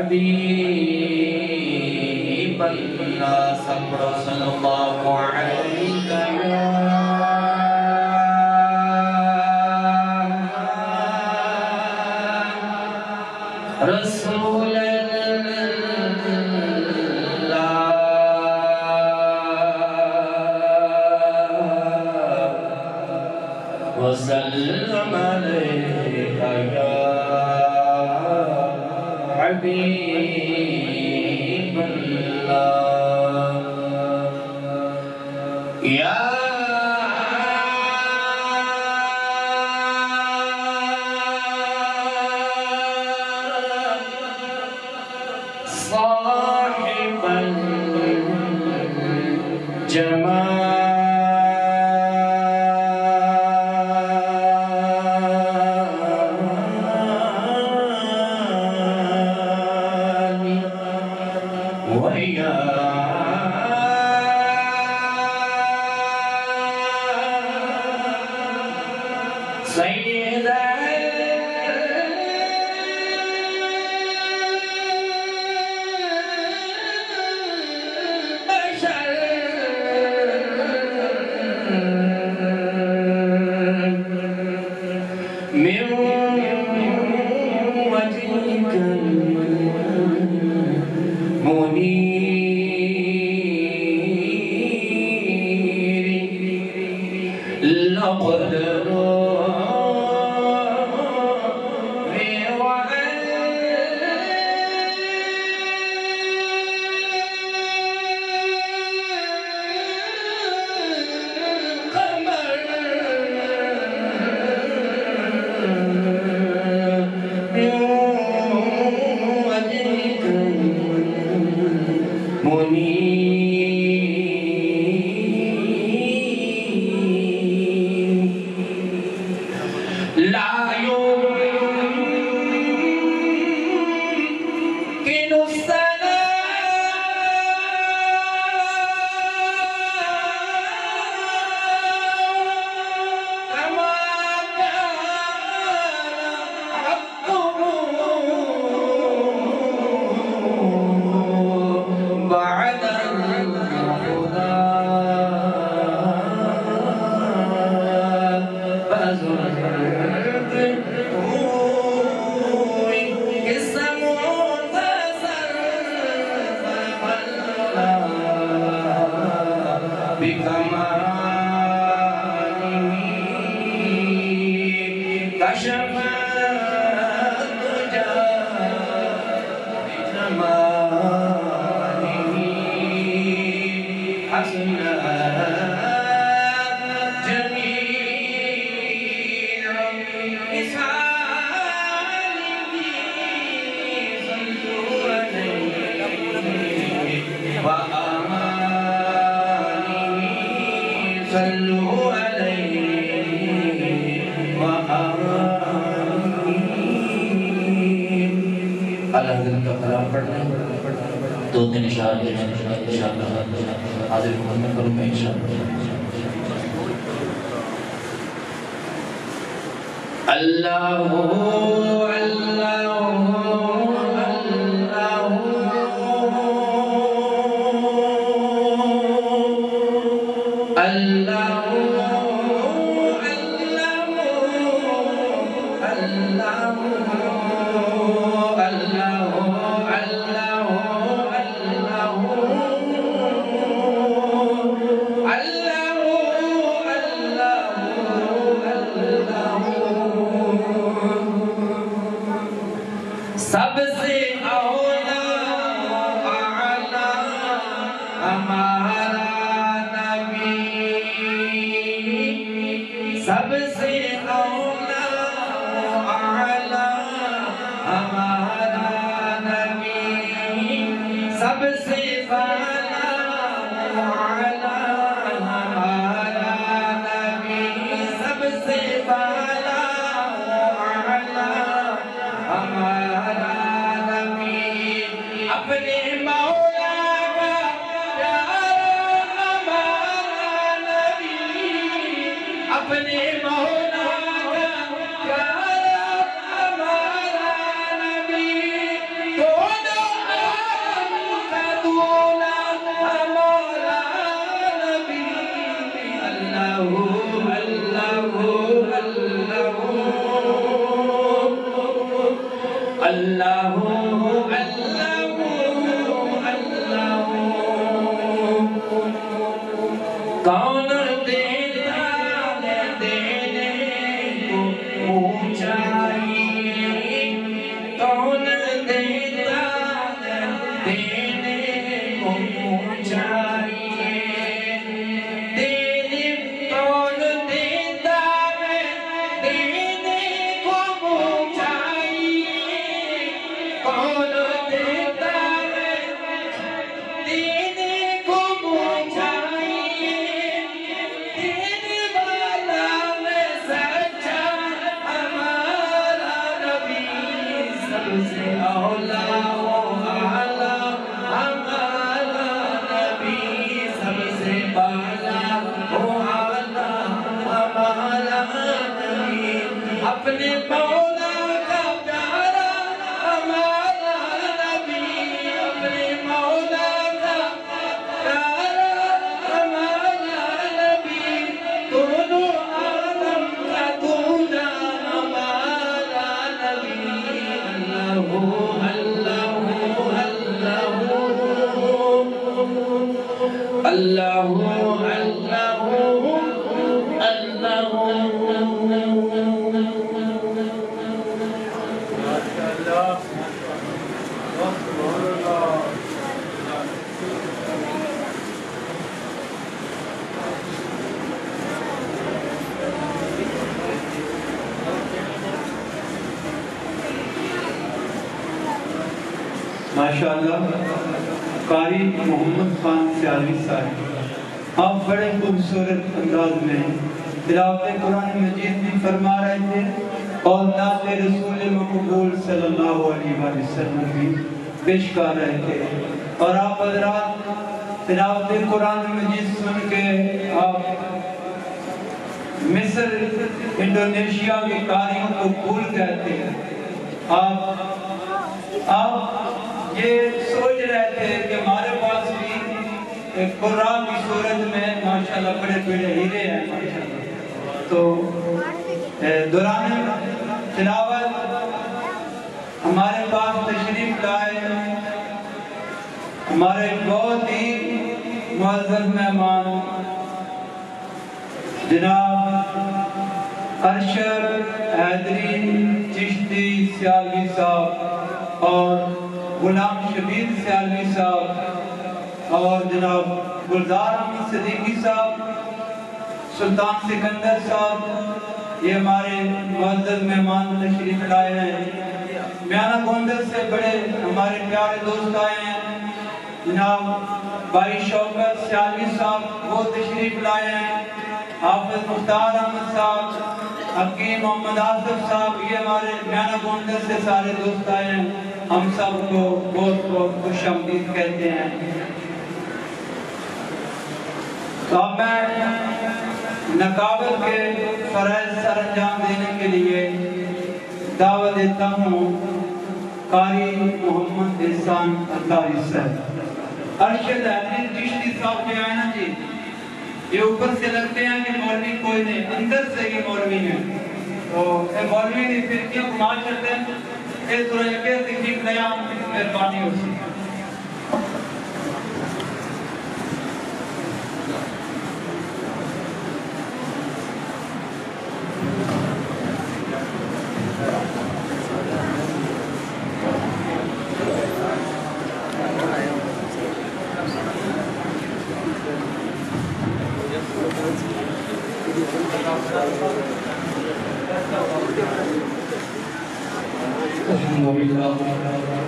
حبیب اللہ سب صلی اللہ علیہ رسول اللہ وسلم علیہ یا حبیب اللہ یا صاحب الجمال ويا سيد البشر من وجهك المنير لقد لا يمكن السلام كما كان حقه بعد الهدى كشف الدجى بجماله حسنات جميع إسعاله صلوا عليه وآله صلوا عليه اللہ حضرت کا کلام پڑھنا ہے دو تین اشارے انشاءاللہ حاضر محمد کروں میں انشاءاللہ اللہ سب سے اولا اعلیٰ ہمارا نبی سب سے اولا اعلیٰ اللہ اللہ اللہ کون دیتا ہے دینے کو اونچائی کون دیتا ہے دینے کو اونچائی اپنے مولا کا پیارا ہمارا نبی اپنے مولا کا پیارا ہمارا نبی دونوں عالم کا دونا ہمارا نبی اللہ اللہ اللہ اللہ اللہ ماشاءاللہ قاری محمد خان سیالوی صاحب آپ بڑے خوبصورت انداز میں تلاوت قرآن مجید بھی فرما رہے تھے اور نعت رسول مقبول صلی اللہ علیہ وسلم بھی پیش کر رہے تھے اور آپ حضرات تلاوت قرآن مجید سن کے آپ مصر انڈونیشیا کے قاریوں کو بھول گئے تھے آپ یہ سوچ رہے تھے کہ ہمارے پاس بھی ایک قرآن کی صورت میں ماشاءاللہ بڑے بڑے ہیرے ہیں ماشاءاللہ تو دوران تلاوت ہمارے پاس تشریف لائے ہمارے بہت ہی معزز مہمان جناب ارشد حیدری چشتی سیالوی صاحب اور غلام شبیر سیالوی صاحب اور جناب گلزار احمد صدیقی صاحب سلطان سکندر صاحب یہ ہمارے معزز مہمان تشریف لائے ہیں میانہ گوندر سے بڑے ہمارے پیارے دوست آئے ہیں جناب بھائی شوکت سیالوی صاحب وہ تشریف لائے ہیں حافظ مختار احمد صاحب حکیم محمد آصف صاحب یہ ہمارے میانہ گوندر سے سارے دوست آئے ہیں ہم سب کو بہت بہت خوش آمدید کہتے ہیں تو اب میں نقابت کے فرائض سر انجام دینے کے لیے دعوت دیتا ہوں قاری محمد احسان اطاری صاحب ارشد حیدری چشتی صاحب جو آئے نا جی یہ اوپر سے لگتے ہیں کہ مولوی کوئی نہیں اندر سے ہی مولوی ہیں تو اے مولوی نے پھر کیا کمال کرتے ہیں اے سورہ یکے تکلیف نیا مہربانی ہو سی الحمدللہ